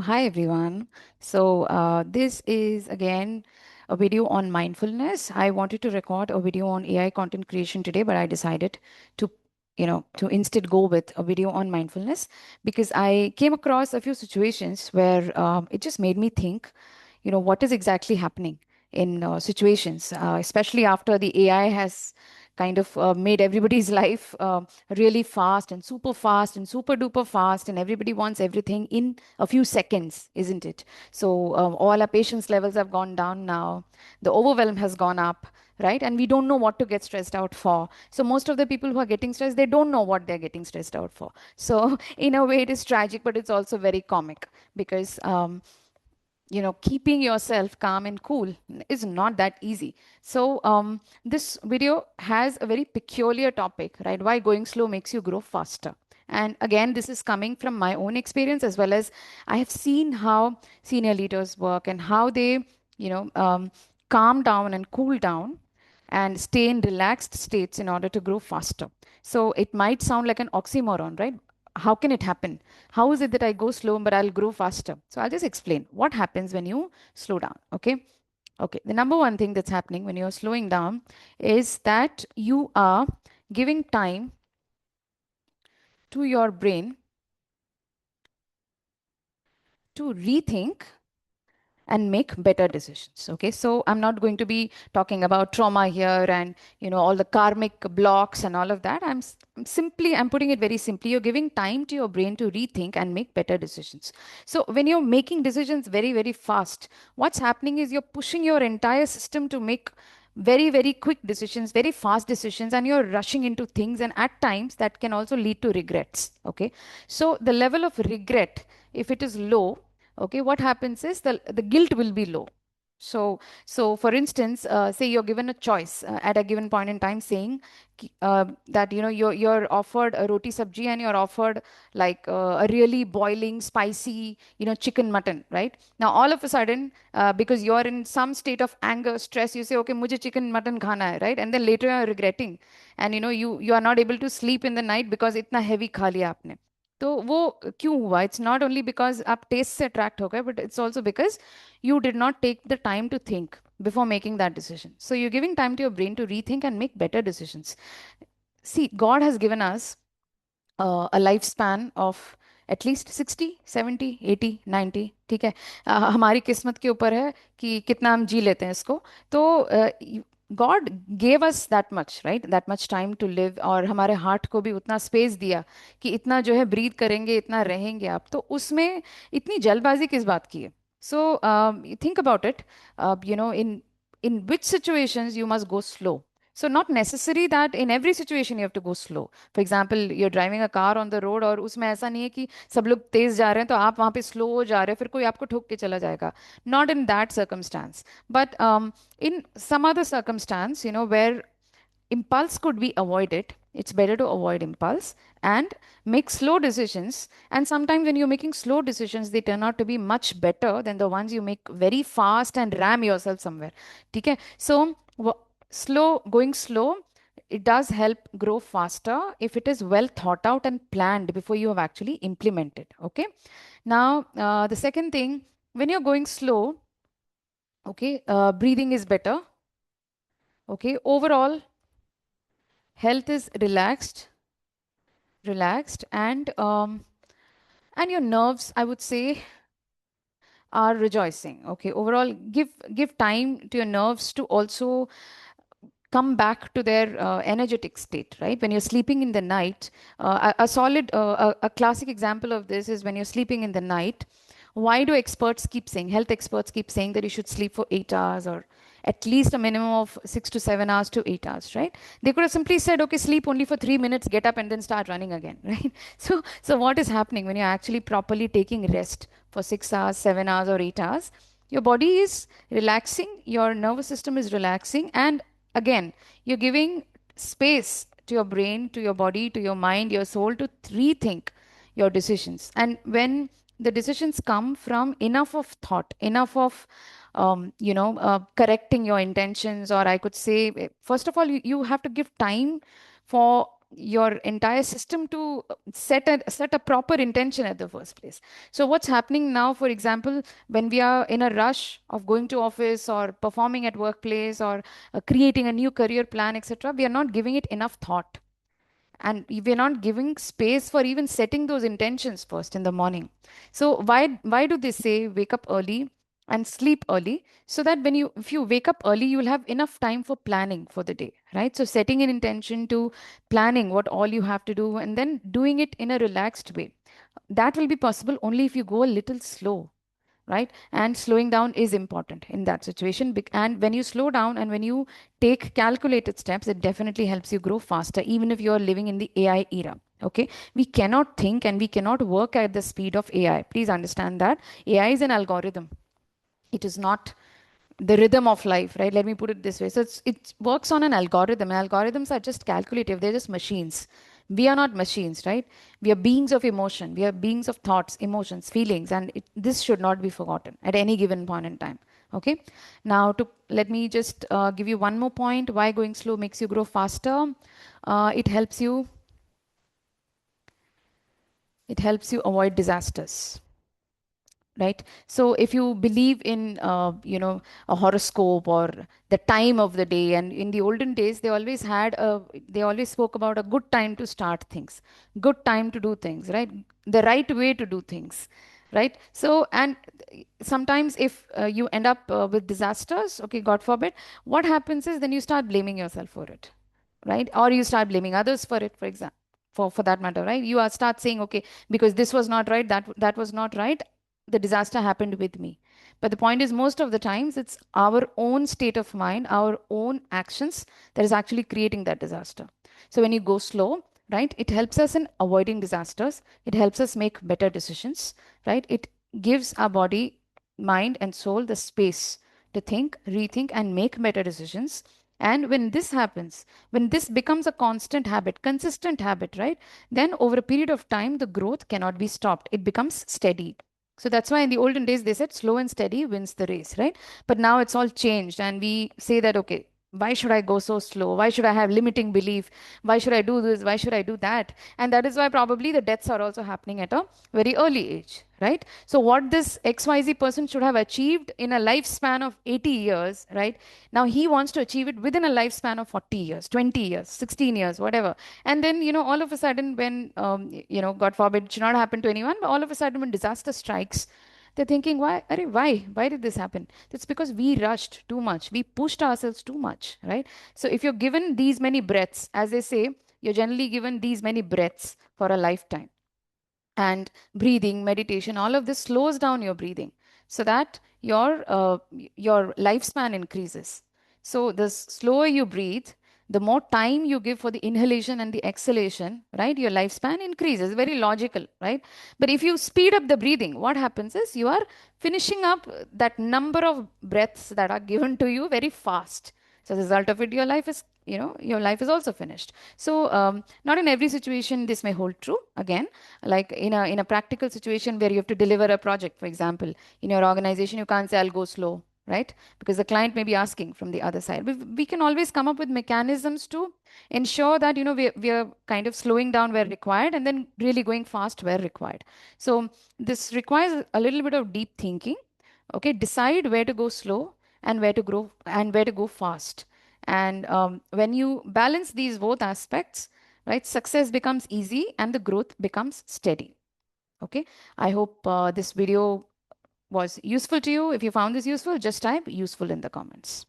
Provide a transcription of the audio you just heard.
Hi everyone. This is again a video on mindfulness. I wanted to record a video on AI content creation today, but I decided to, to instead go with a video on mindfulness because I came across a few situations where it just made me think, what is exactly happening in situations, especially after the AI has kind of made everybody's life really fast and super duper fast, and everybody wants everything in a few seconds, isn't it? So all our patience levels have gone down now. The overwhelm has gone up, right? And we don't know what to get stressed out for. So most of the people who are getting stressed, they don't know what they're getting stressed out for. So in a way, it is tragic, but it's also very comic because keeping yourself calm and cool is not that easy. So this video has a very peculiar topic, right? Why going slow makes you grow faster. And again, this is coming from my own experience, as well as I have seen how senior leaders work and how they calm down and cool down and stay in relaxed states in order to grow faster. So it might sound like an oxymoron, right? How can it happen? How is it that I go slow but I'll grow faster? So I'll just explain what happens when you slow down. Okay. Okay. The number one thing that's happening when you're slowing down is that you are giving time to your brain to rethink and make better decisions. Okay, so I'm not going to be talking about trauma here and all the karmic blocks and all of that. I'm putting it very simply. You're giving time to your brain to rethink and make better decisions. So when you're making decisions very, very fast, what's happening is you're pushing your entire system to make very, very quick decisions, very fast decisions, and you're rushing into things, and at times that can also lead to regrets. Okay, so the level of regret, if it is low, okay, what happens is the guilt will be low. So for instance, say you're given a choice at a given point in time, saying that you're offered a roti sabji and you're offered like a really boiling spicy chicken mutton, right? Now all of a sudden, because you're in some state of anger, stress, you say, okay, mujhe chicken mutton khana hai, right? And then later you're regretting, and you are not able to sleep in the night because itna heavy खा लिया आपने. तो वो क्यों हुआ? It's not only because आप test से attract हो गए, but it's also because you did not take the time to think before making that decision. So you're giving time to your brain to rethink and make better decisions. See, God has given us a lifespan of at least 60, 70, 80, 90. ठीक है. हमारी किस्मत के ऊपर है कि कितना हम जी लेते हैं इसको. तो God gave us that much, right, that much time to live, और हमारे हार्ट को भी उतना स्पेस दिया कि इतना जो है ब्रीथ करेंगे, इतना रहेंगे आप. तो उसमें इतनी जल्दबाजी किस बात की है? So think about it. In which situations you must go slow. So not necessary that in every situation you have to go slow. For example, you're driving a car on the road और उसमें ऐसा नहीं है कि सब लोग तेज जा रहे हैं तो आप वहाँ पे स्लो हो जा रहे हैं, फिर कोई आपको ठोक के चला जाएगा. Not in that circumstance. But in some other circumstance, where impulse could be avoided, it's better to avoid impulse and make slow decisions. And sometimes when you're making slow decisions, they turn out to be much better than the ones you make very fast and ram yourself somewhere. Okay, so going slow, it does help grow faster if it is well thought out and planned before you have actually implemented. Okay, now the second thing, when you're going slow, okay, breathing is better. Okay, overall health is relaxed, and your nerves, I would say, are rejoicing. Okay, overall, give time to your nerves to also come back to their energetic state, right? When you're sleeping in the night, a classic example of this is when you're sleeping in the night. Why do health experts keep saying that you should sleep for 8 hours, or at least a minimum of 6 to 7 hours to 8 hours, right? They could have simply said, okay, sleep only for 3 minutes, get up and then start running again, right? So what is happening when you're actually properly taking rest for 6 hours, 7 hours, or 8 hours? Your body is relaxing, your nervous system is relaxing, and again, you're giving space to your brain, to your body, to your mind, your soul to rethink your decisions. And when the decisions come from enough of thought, enough of correcting your intentions, or I could say, first of all, you have to give time for your entire system to set a proper intention at the first place. So what's happening now, for example, when we are in a rush of going to office or performing at workplace or creating a new career plan, etc., we are not giving it enough thought, and we're not giving space for even setting those intentions first in the morning. So why do they say wake up early and sleep early? So that when you if you wake up early, you will have enough time for planning for the day, right? So setting an intention to planning what all you have to do, and then doing it in a relaxed way, that will be possible only if you go a little slow, right? And slowing down is important in that situation. And when you slow down and when you take calculated steps, it definitely helps you grow faster, even if you are living in the AI era. Okay, we cannot think and we cannot work at the speed of AI. Please understand that AI is an algorithm. It is not the rhythm of life, right? Let me put it this way. So it works on an algorithm. Algorithms are just calculative, they're just machines. We are not machines, right? We are beings of emotion, we are beings of thoughts, emotions, feelings, and this should not be forgotten at any given point in time. Okay, now to let me just give you one more point why going slow makes you grow faster. It helps you, avoid disasters, right? So if you believe in a horoscope or the time of the day, and in the olden days they always spoke about a good time to start things, good time to do things, right? The right way to do things, right? So, and sometimes if you end up with disasters, okay, god forbid, what happens is then you start blaming yourself for it, right? Or you start blaming others for it, for example, for that matter, right? You are start saying, okay, because this was not right, that was not right, the disaster happened with me. But the point is, most of the times it's our own state of mind, our own actions that is actually creating that disaster. So when you go slow, right, it helps us in avoiding disasters, it helps us make better decisions, right? It gives our body, mind and soul the space to think, rethink and make better decisions. And when this happens, when this becomes a constant habit, consistent habit, right, then over a period of time, the growth cannot be stopped. It becomes steady. So that's why in the olden days, they said slow and steady wins the race, right? But now it's all changed. And we say that, okay, why should I go so slow? Why should I have limiting belief? Why should I do this? Why should I do that? And that is why probably the deaths are also happening at a very early age, right? So what this XYZ person should have achieved in a lifespan of 80 years, right? Now he wants to achieve it within a lifespan of 40 years, 20 years, 16 years, whatever. And then, all of a sudden, when, God forbid, it should not happen to anyone, but all of a sudden, when disaster strikes, they're thinking, why? Arey, why? Why did this happen? It's because we rushed too much. We pushed ourselves too much, right? So if you're given these many breaths, as they say, you're generally given these many breaths for a lifetime. And breathing, meditation, all of this slows down your breathing so that your lifespan increases. So the slower you breathe, the more time you give for the inhalation and the exhalation, right? Your lifespan increases. Very logical, right? But if you speed up the breathing, what happens is you are finishing up that number of breaths that are given to you very fast. So as a result of it, your life is also finished. So not in every situation this may hold true. Again, like in a practical situation where you have to deliver a project, for example, in your organization, you can't say I'll go slow, right? Because the client may be asking from the other side. We can always come up with mechanisms to ensure that we are kind of slowing down where required and then really going fast where required. So this requires a little bit of deep thinking. Okay, decide where to go slow and where to grow and where to go fast. And when you balance these both aspects, right, success becomes easy and the growth becomes steady. Okay, I hope this video was useful to you. If you found this useful, just type useful in the comments.